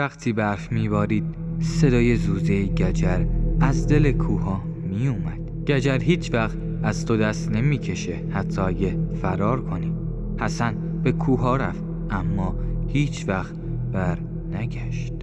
وقتی برف میبارید صدای زوزه گجر از دل کوها می اومد. گجر هیچ وقت از تو دست نمیکشه حتی اگه فرار کنی. حسن به کوها رفت اما هیچ وقت بر نگشت.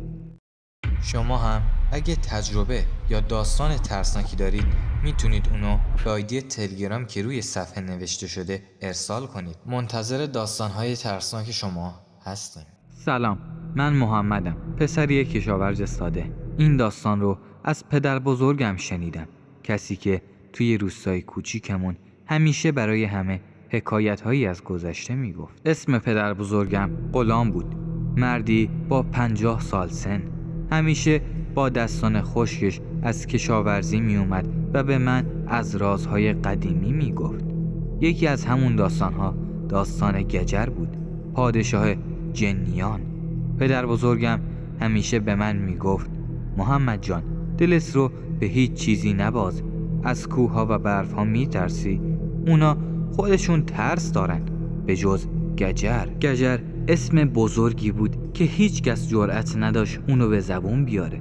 شما هم اگه تجربه یا داستان ترسناکی دارید میتونید اونو به آیدی تلگرام که روی صفحه نوشته شده ارسال کنید. منتظر داستانهای ترسناک شما هستیم. سلام، من محمدم، پسری کشاورز ساده. این داستان رو از پدر بزرگم شنیدم، کسی که توی روستای کوچیکمون همیشه برای همه حکایت‌هایی از گذشته میگفت. اسم پدر بزرگم غلام بود، مردی با 50 سال سن. همیشه با داستان خشکش از کشاورزی می اومد و به من از رازهای قدیمی می گفت. یکی از همون داستانها داستان گجر بود، پادشاه جنیان. پدر بزرگم همیشه به من می گفت محمد جان، دلت رو به هیچ چیزی نباز. از کوهها و برفها می ترسی؟ اونا خودشون ترس دارن، به جز گجر. گجر اسم بزرگی بود که هیچ کس جرأت نداشت اونو به زبون بیاره.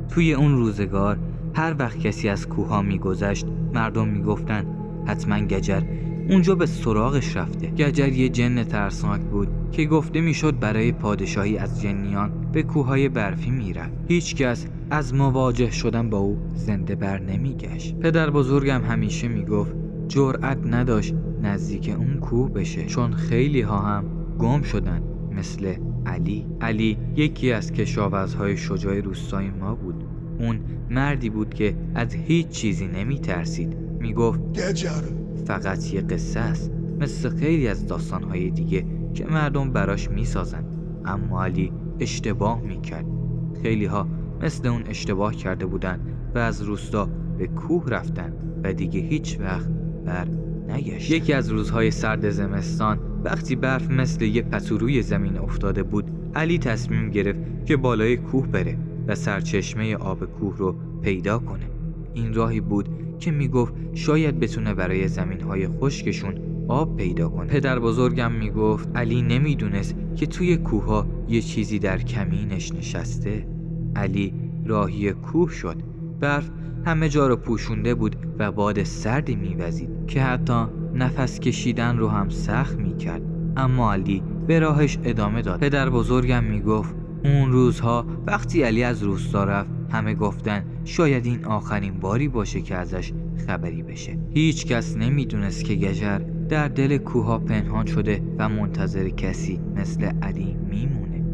توی اون روزگار هر وقت کسی از کوها میگذشت مردم میگفتن حتما گجر اونجا به سراغش رفته. گجر یه جن ترسناک بود که گفته میشد برای پادشاهی از جنیان به کوههای برفی میرفت. هیچ کس از مواجه شدن با او زنده بر نمیگشت. پدر بزرگم همیشه میگفت جرأت نداشت نزدیک اون کوه بشه، چون خیلی ها هم گم شدن، مثل علی. علی یکی از کشاورزهای شجاع روستای ما بود. اون مردی بود که از هیچ چیزی نمی ترسید. می گفت گجر فقط یه قصه است، مثل خیلی از داستانهای دیگه که مردم براش می سازن. اما علی اشتباه می کرد. خیلی ها مثل اون اشتباه کرده بودن و از روستا به کوه رفتن و دیگه هیچ وقت بر نگشتن. یکی از روزهای سرد زمستان وقتی برف مثل یه پتو زمین افتاده بود، علی تصمیم گرفت که بالای کوه بره و سرچشمه آب کوه رو پیدا کنه. این راهی بود که میگفت شاید بتونه برای زمینهای خشکشون آب پیدا کنه. پدر بزرگم میگفت علی نمیدونست که توی کوهها یه چیزی در کمینش نشسته. علی راهی کوه شد. برف همه جا رو پوشونده بود و باد سردی میوزید که حتی نفس کشیدن رو هم سخت میکرد. اما علی به راهش ادامه داد. پدر بزرگم میگفت اون روزها وقتی علی از روستا رفت همه گفتن شاید این آخرین باری باشه که ازش خبری بشه. هیچ کس نمیدونست که گجر در دل کوهها پنهان شده و منتظر کسی مثل علی میمونه.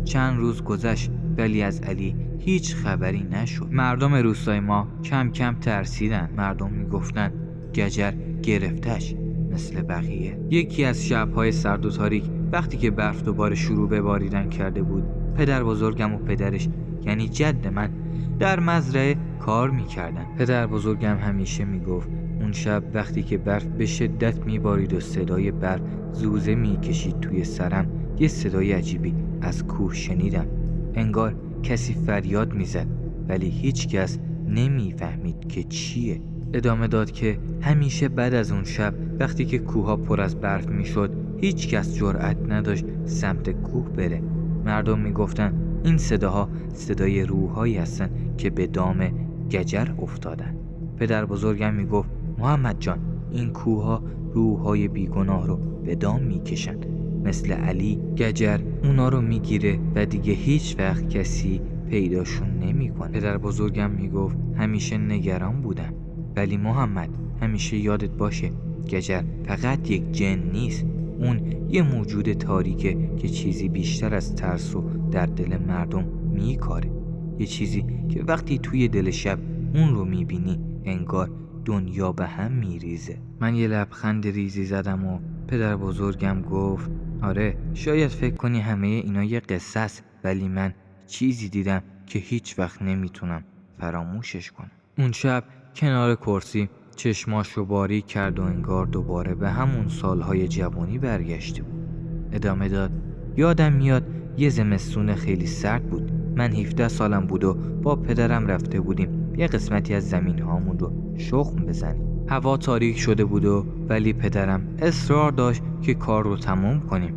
چند روز گذشت ولی از علی هیچ خبری نشد. مردم روستای ما کم کم ترسیدن. مردم میگفتن گجر گرفتش مثل بقیه. یکی از شب‌های سرد و تاریک وقتی که برف دوباره شروع به باریدن کرده بود، پدر بزرگم و پدرش یعنی جد من در مزرعه کار میکردن. پدر بزرگم همیشه میگفت اون شب وقتی که برف به شدت میبارید و صدای برف زوزه میکشید توی سرم، یه صدای عجیبی از کوه شنیدم. انگار کسی فریاد میزد ولی هیچ کس نمیفهمید که چیه. ادامه داد که همیشه بعد از اون شب وقتی که کوهها پر از برف میشد هیچ کس جرأت نداشت سمت کوه بره. مردم میگفتن این صداها صدای روحایی هستن که به دام گجر افتادن. پدر بزرگم میگفت محمد جان، این کوهها روحای بیگناه رو به دام میکشن، مثل علی. گجر اونا رو میگیره و دیگه هیچ وقت کسی پیداشون نمیکنه. پدر بزرگم میگفت همیشه نگران بودم، ولی محمد همیشه یادت باشه گجر فقط یک جن نیست. اون یه موجود تاریکه که چیزی بیشتر از ترس رو در دل مردم میکاره. یه چیزی که وقتی توی دل شب اون رو میبینی انگار دنیا به هم میریزه. من یه لبخند ریزی زدم و پدر بزرگم گفت آره، شاید فکر کنی همه اینا یه قصه است، ولی من چیزی دیدم که هیچ وقت نمیتونم فراموشش کنم. اون شب کنار کرسی چشماش رو باریک کرد و انگار دوباره به همون سالهای جوانی برگشته بود. ادامه داد یادم میاد یه زمستون خیلی سرد بود. من 17 سالم بود و با پدرم رفته بودیم یه قسمتی از زمین هامون رو شخم بزنیم. هوا تاریک شده بود ولی پدرم اصرار داشت که کار رو تموم کنیم.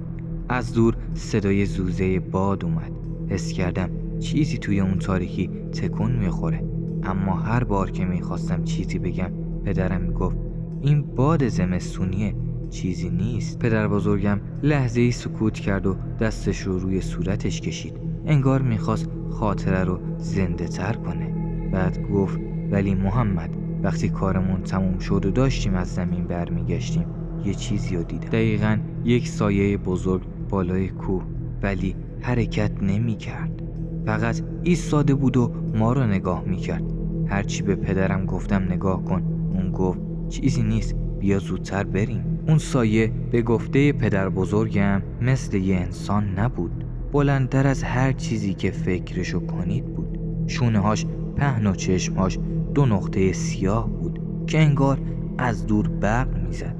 از دور صدای زوزه باد اومد. حس کردم چیزی توی اون تاریکی تکون میخوره. اما هر بار که میخواستم چیزی بگم پدرم میگفت این باد زمستونیه، چیزی نیست. پدر بزرگم لحظه ای سکوت کرد و دستش رو روی صورتش کشید، انگار میخواست خاطره رو زنده تر کنه. بعد گفت ولی محمد، وقتی کارمون تموم شد و داشتیم از زمین برمیگشتیم یه چیزی رو دیدم. دقیقاً یک سایه بزرگ بالای کوه، ولی حرکت نمی کرد. فقط ایستاده بود و ما رو نگاه می کرد. هرچی به پدرم گفتم نگاه کن، اون گفت چیزی نیست، بیا زودتر بریم. اون سایه به گفته پدر بزرگم مثل یه انسان نبود، بلندتر از هر چیزی که فکرشو کنید بود. شونه‌هاش پهن و چشمهاش 2 نقطه سیاه بود که انگار از دور برق میزد.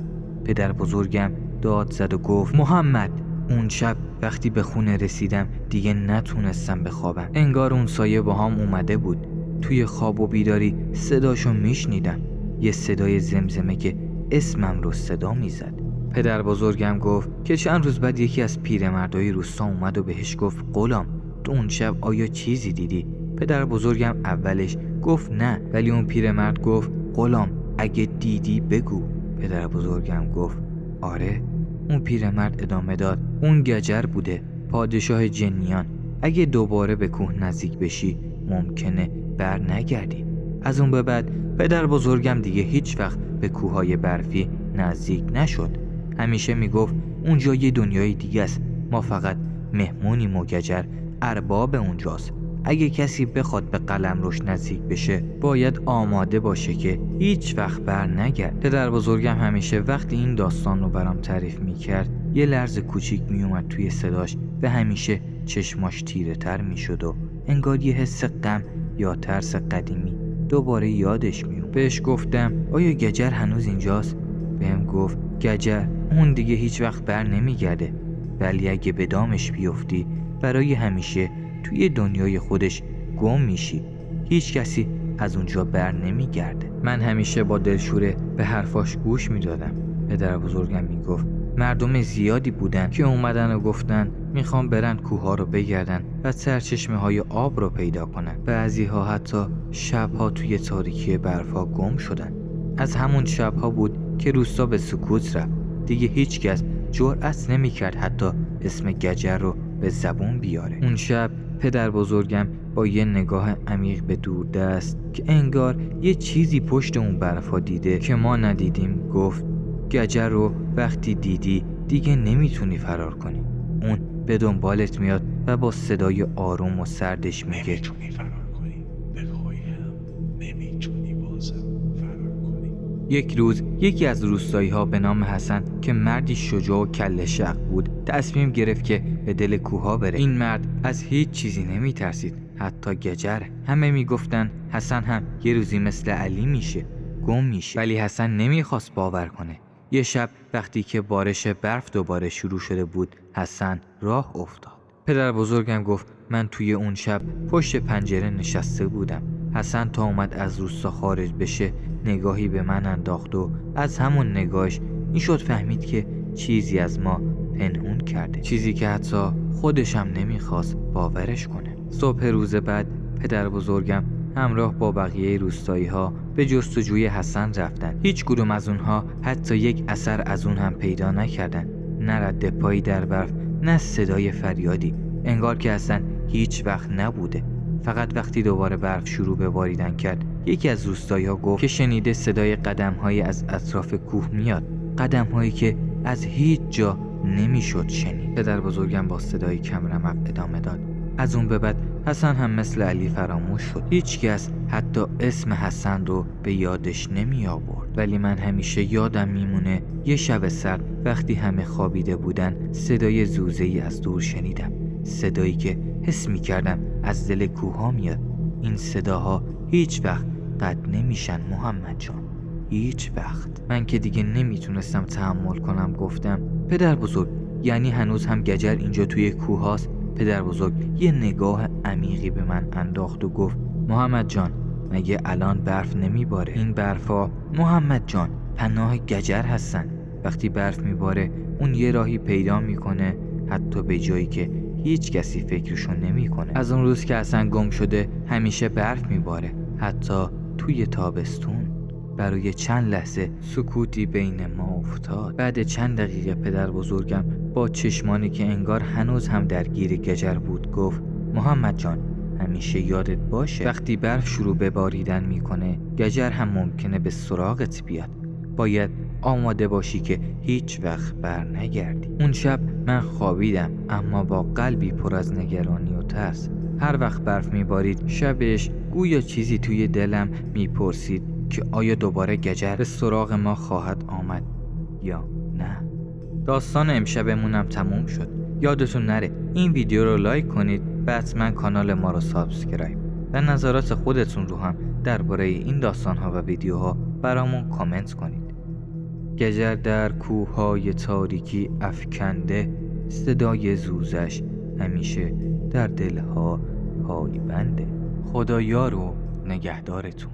پدر بزرگم داد زد و گفت محمد. اون شب وقتی به خونه رسیدم دیگه نتونستم بخوابم. انگار اون سایه با هم اومده بود. توی خواب و بیداری صداشو میشنیدم، یه صدای زمزمه که اسمم رو صدا میزد. پدر بزرگم گفت که چند روز بعد یکی از پیرمردای روستا اومد و بهش گفت غلام، تو اون شب آیا چیزی دیدی؟ پدر بزرگم اولش گفت نه، ولی اون پیرمرد گفت غلام اگه دیدی بگو. پدر بزرگم گفت آره. اون پیرمرد ادامه داد اون گجر بوده، پادشاه جنیان. اگه دوباره به کوه نزدیک بشی ممکنه بر نگردی. از اون به بعد پدر بزرگم دیگه هیچ وقت به کوههای برفی نزدیک نشد. همیشه میگفت اونجا یه دنیای دیگه است، ما فقط مهمونیم و گجر ارباب اونجاست. اگه کسی بخواد به قلمروش نزدیک بشه باید آماده باشه که هیچ وقت بر نگرد. پدر بزرگم همیشه وقتی این داستان رو برام تعریف میکرد یه لرز کوچیک میومد توی صداش و همیشه چشماش تیره تر میشد و انگار یه حس غم یا ترس قدیمی دوباره یادش میومد. بهش گفتم آیا گجر هنوز اینجاست؟ بهم گفت گجر اون دیگه هیچ وقت بر نمیگرده، ولی اگه به دامش بیفتی برای همیشه توی دنیای خودش گم میشی، هیچ کسی از اونجا بر نمیگرده. من همیشه با دلشوره به حرفاش گوش میدادم. پدر بزرگم میگفت مردم زیادی بودن که اومدن و گفتن میخوام برن کوها رو بگردن و سرچشمه های آب رو پیدا کنن. بعضی ها حتی شبها توی تاریکی برفا گم شدن. از همون شبها بود که روستا به سکوت رفت. دیگه هیچ کس جرأت نمیکرد حتی اسم گجر رو به زبون بیاره. اون شب پدر بزرگم با یه نگاه عمیق به دوردست که انگار یه چیزی پشت اون برفا دیده که ما ندیدیم گفت گجر رو وقتی دیدی دیگه نمیتونی فرار کنی. اون به دنبالت میاد و با صدای آروم و سردش میگه نمیتونی فرار کنی، بخوای هم نمیتونی بازم فرار کنی. یک روز یکی از روستایی ها به نام حسن که مردی شجاع و کله شق بود تصمیم گرفت که به دل کوها بره. این مرد از هیچ چیزی نمیترسید، حتی گجر. همه میگفتن حسن هم یه روزی مثل علی میشه، گم میشه. ولی حسن نمیخواست باور کنه. یه شب وقتی که بارش برف دوباره شروع شده بود حسن راه افتاد. پدر بزرگم گفت من توی اون شب پشت پنجره نشسته بودم. حسن تا اومد از روستا خارج بشه نگاهی به من انداخت و از همون نگاهش میشد فهمید که چیزی از ما پنهون کرده، چیزی که حتی خودشم نمیخواست باورش کنه. صبح روز بعد پدر بزرگم همراه با بقیه روستایی ها به جستجوی حسن رفتن. هیچ کدوم از اونها حتی یک اثر از اون هم پیدا نکردن، نه رد پایی در برف، نه صدای فریادی. انگار که حسن هیچ وقت نبوده. فقط وقتی دوباره برف شروع به باریدن کرد یکی از روستایی ها گفت که شنیده صدای قدم‌هایی از اطراف کوه میاد، قدم‌هایی که از هیچ جا نمیشد شنید. پدر بزرگم با صدای کم رمق ادامه داد از اون به بعد حسن هم مثل علی فراموش شد. هیچ کس حتی اسم حسن رو به یادش نمی آورد. ولی من همیشه یادم میمونه یه شب سرد وقتی همه خوابیده بودن صدای زوزه‌ای از دور شنیدم، صدایی که حس می کردم از دل کوها میاد. این صداها هیچ وقت قطع نمیشن محمد جان، هیچ وقت. من که دیگه نمیتونستم تحمل کنم گفتم پدر بزرگ یعنی هنوز هم گجر اینجا توی کوه هاست؟ پدر بزرگ یه نگاه عمیقی به من انداخت و گفت محمد جان مگه الان برف نمیباره؟ این برفا محمد جان پناه گجر هستن. وقتی برف میباره اون یه راهی پیدا میکنه حتی به جایی که هیچ کسی فکرشو نمیکنه. از اون روز که اصلا گم شده همیشه برف میباره، حتی توی تابستون. برای چند لحظه سکوتی بین ما افتاد. بعد چند دقیقه پدر بزرگم با چشمانی که انگار هنوز هم درگیر گجر بود گفت محمد جان، همیشه یادت باشه وقتی برف شروع به باریدن میکنه گجر هم ممکنه به سراغت بیاد. باید آماده باشی که هیچ وقت بر نگردی. اون شب من خوابیدم اما با قلبی پر از نگرانی و ترس. هر وقت برف میبارید شبش گویا چیزی توی دلم میپرسید که آیا دوباره گجر به سراغ ما خواهد آمد یا نه. داستان امشبمونم تموم شد. یادتون نره این ویدیو رو لایک کنید و حتما کانال ما رو سابسکرایب و نظرات خودتون رو هم درباره این داستان‌ها و ویدیوها برامون کامنت کنید. گجر در کوههای تاریکی افکنده، صدای زوزش همیشه در دلها پایبنده. خدا یار و نگهدارتون.